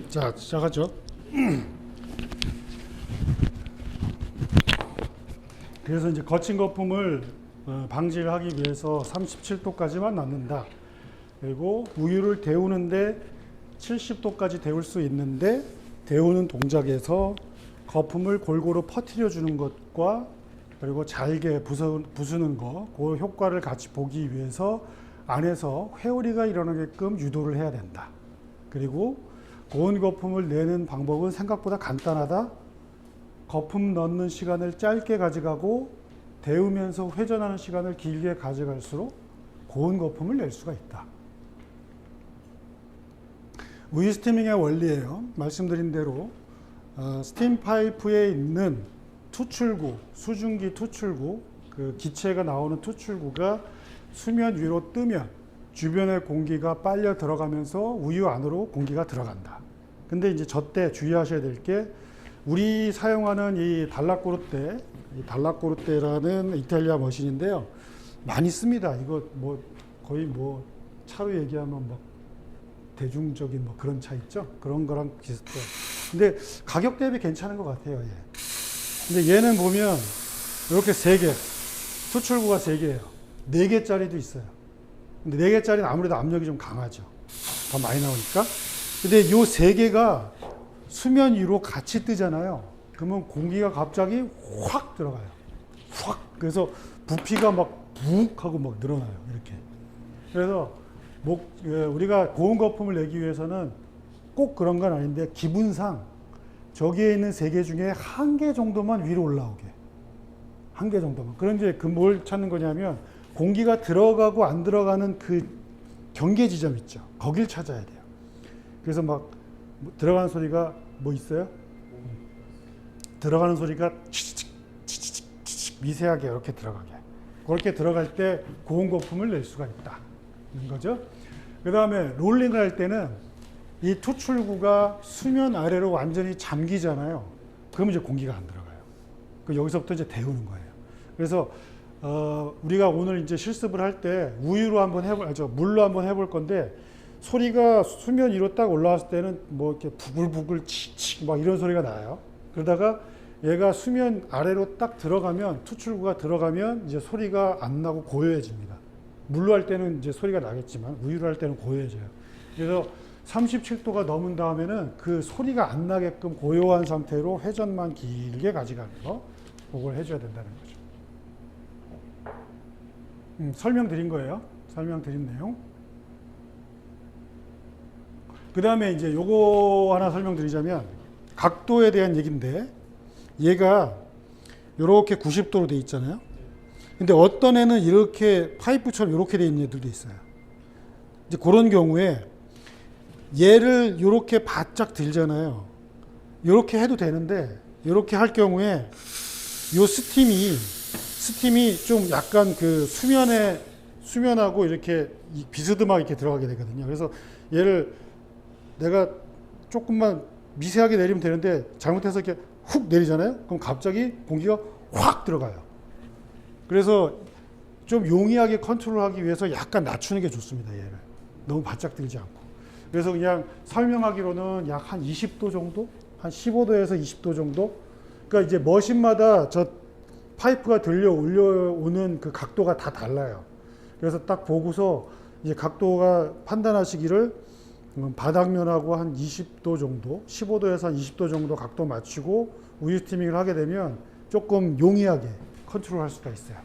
자, 시작하죠. 그래서 이제 거친 거품을 방지를 하기 위해서 37도까지만 넣는다. 그리고 우유를 데우는데 70도까지 데울 수 있는데, 데우는 동작에서 거품을 골고루 퍼뜨려 주는 것과 그리고 잘게 부수는 거, 그 효과를 같이 보기 위해서 안에서 회오리가 일어나게끔 유도를 해야 된다. 그리고 고온 거품을 내는 방법은 생각보다 간단하다. 거품 넣는 시간을 짧게 가져가고 데우면서 회전하는 시간을 길게 가져갈수록 고온 거품을 낼 수가 있다. 우유 스티밍의 원리예요. 말씀드린 대로 스팀 파이프에 있는 투출구, 수증기 투출구, 그 기체가 나오는 투출구가 수면 위로 뜨면 주변의 공기가 빨려 들어가면서 우유 안으로 공기가 들어간다. 근데 이제 저때 주의하셔야 될 게, 우리 사용하는 이 달라꼬르테라는 이탈리아 머신인데요. 많이 씁니다. 이거 뭐 거의 뭐 차로 얘기하면 뭐 대중적인 뭐 그런 차 있죠? 그런 거랑 비슷해요. 근데 가격 대비 괜찮은 것 같아요. 예. 근데 얘는 보면 이렇게 3개, 투출구가 3개예요. 4개짜리도 있어요. 근데 4개짜리는 아무래도 압력이 좀 강하죠. 더 많이 나오니까. 근데 이 3개가 수면 위로 같이 뜨잖아요. 그러면 공기가 갑자기 확 들어가요. 확. 그래서 부피가 막 북 하고 막 늘어나요. 이렇게. 그래서 우리가 고온 거품을 내기 위해서는 꼭 그런 건 아닌데, 기분상 저기에 있는 3개 중에 1개 정도만 위로 올라오게. 1개 정도만. 그런데 그 뭘 찾는 거냐면, 공기가 들어가고 안 들어가는 그 경계 지점 있죠. 거길 찾아야 돼요. 그래서 막 들어가는 소리가 뭐 있어요? 들어가는 소리가 치치직 미세하게 이렇게 들어가게. 그렇게 들어갈 때 고온 거품을 낼 수가 있다는 거죠. 그 다음에 롤링을 할 때는 이 투출구가 수면 아래로 완전히 잠기잖아요. 그러면 이제 공기가 안 들어가요. 여기서부터 이제 데우는 거예요. 그래서 우리가 오늘 이제 실습을 할 때 물로 한번 해볼 건데, 소리가 수면 위로 딱 올라왔을 때는 뭐 이렇게 부글부글 치치 막 이런 소리가 나요. 그러다가 얘가 수면 아래로 딱 들어가면, 투출구가 들어가면 이제 소리가 안 나고 고요해집니다. 물로 할 때는 이제 소리가 나겠지만 우유로 할 때는 고요해져요. 그래서 37도가 넘은 다음에는 그 소리가 안 나게끔 고요한 상태로 회전만 길게 가져가는 거, 그걸 해줘야 된다는 거죠. 설명드린 거예요. 설명드린 내용. 그 다음에 이제 요거 하나 설명드리자면, 각도에 대한 얘기인데, 얘가 이렇게 90도로 돼 있잖아요. 근데 어떤 애는 이렇게 파이프처럼 이렇게 돼 있는 애들도 있어요. 이제 그런 경우에 얘를 이렇게 바짝 들잖아요. 이렇게 해도 되는데, 이렇게 할 경우에 요 스팀이 좀 약간 그 수면하고 이렇게 비스듬하게 이렇게 들어가게 되거든요. 그래서 얘를 내가 조금만 미세하게 내리면 되는데, 잘못해서 이렇게 훅 내리잖아요. 그럼 갑자기 공기가 확 들어가요. 그래서 좀 용이하게 컨트롤하기 위해서 약간 낮추는 게 좋습니다. 얘를 너무 바짝 들지 않고. 그래서 그냥 설명하기로는 약 한 20도 정도, 한 15도에서 20도 정도. 그러니까 이제 머신마다 저 파이프가 올려오는 그 각도가 다 달라요. 그래서 딱 보고서 이제 각도가 판단하시기를, 바닥면하고 한 20도 정도, 15도에서 한 20도 정도 각도 맞추고 우유 스티밍을 하게 되면 조금 용이하게 컨트롤할 수가 있어요.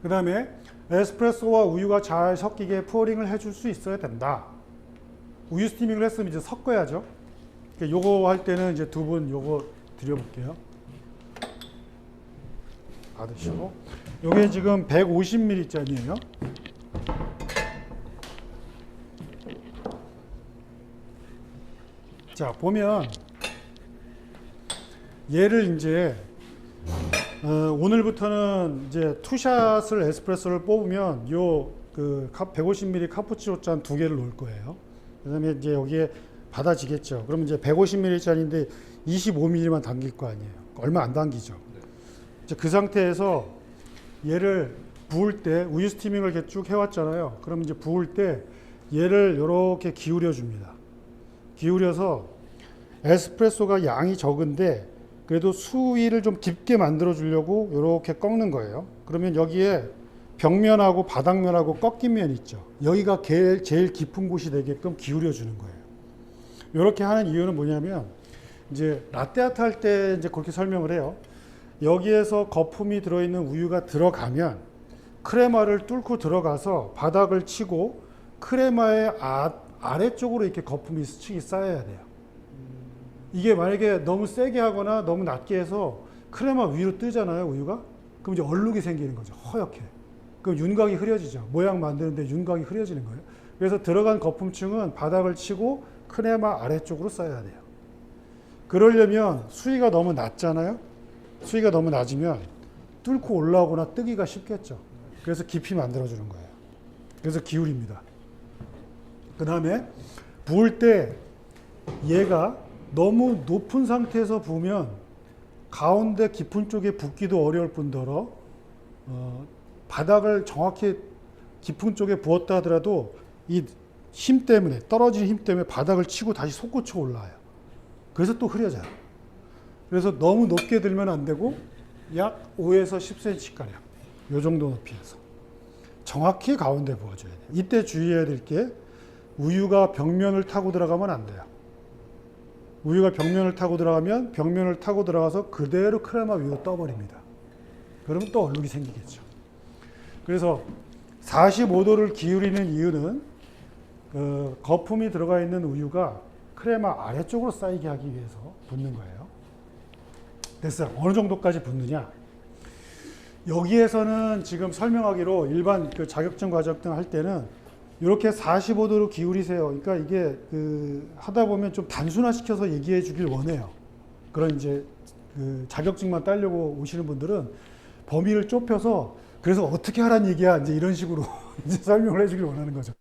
그 다음에 에스프레소와 우유가 잘 섞이게 포어링을 해줄 수 있어야 된다. 우유 스티밍을 했으면 이제 섞어야죠. 요거 할 때는 이제 두 분 요거 드려볼게요. 받으시고. 요게 지금 150ml짜리예요. 자, 보면 얘를 이제 오늘부터는 이제 투샷을 에스프레소를 뽑으면 요 그 150ml 카푸치노 잔 2개를 놓을 거예요. 그다음에 이제 여기에 받아지겠죠. 그러면 이제 150ml짜리인데 25ml만 담길 거 아니에요. 얼마 안 담기죠. 이제 그 상태에서 얘를 부을 때, 우유 스티밍을 이렇게 쭉 해왔잖아요. 그럼 이제 부을 때 얘를 이렇게 기울여 줍니다. 기울여서 에스프레소가 양이 적은데 그래도 수위를 좀 깊게 만들어 주려고 이렇게 꺾는 거예요. 그러면 여기에 벽면하고 바닥면하고 꺾인 면 있죠. 여기가 제일 깊은 곳이 되게끔 기울여 주는 거예요. 이렇게 하는 이유는 뭐냐면 이제 라떼아트 할 때 이제 그렇게 설명을 해요. 여기에서 거품이 들어있는 우유가 들어가면 크레마를 뚫고 들어가서 바닥을 치고 크레마의 아래쪽으로 이렇게 거품이 스치기 쌓여야 돼요. 이게 만약에 너무 세게 하거나 너무 낮게 해서 크레마 위로 뜨잖아요, 우유가. 그럼 이제 얼룩이 생기는 거죠. 허옇게. 그럼 윤곽이 흐려지죠. 모양 만드는데 윤곽이 흐려지는 거예요. 그래서 들어간 거품층은 바닥을 치고 크레마 아래쪽으로 쌓여야 돼요. 그러려면 수위가 너무 낮잖아요. 수위가 너무 낮으면 뚫고 올라오거나 뜨기가 쉽겠죠. 그래서 깊이 만들어주는 거예요. 그래서 기울입니다. 그 다음에 부을 때 얘가 너무 높은 상태에서 부으면 가운데 깊은 쪽에 붓기도 어려울 뿐더러 바닥을 정확히 깊은 쪽에 부었다 하더라도 이 힘 때문에 떨어지는 힘 때문에 바닥을 치고 다시 솟구쳐 올라와요. 그래서 또 흐려져요. 그래서 너무 높게 들면 안 되고 약 5에서 10cm 가량 이 정도 높이에서 정확히 가운데 부어줘야 돼요. 이때 주의해야 될 게 우유가 벽면을 타고 들어가면 안 돼요. 우유가 벽면을 타고 들어가면 벽면을 타고 들어가서 그대로 크레마 위로 떠버립니다. 그러면 또 얼룩이 생기겠죠. 그래서 45도를 기울이는 이유는 거품이 들어가 있는 우유가 크레마 아래쪽으로 쌓이게 하기 위해서 붓는 거예요. 됐어요. 어느 정도까지 붓느냐? 여기에서는 지금 설명하기로 일반 그 자격증 과정 등 할 때는 이렇게 45도로 기울이세요. 그러니까 이게 하다 보면 좀 단순화시켜서 얘기해 주길 원해요. 그런 이제 자격증만 따려고 오시는 분들은 범위를 좁혀서 그래서 어떻게 하라는 얘기야 이제 이런 식으로 이제 설명을 해주길 원하는 거죠.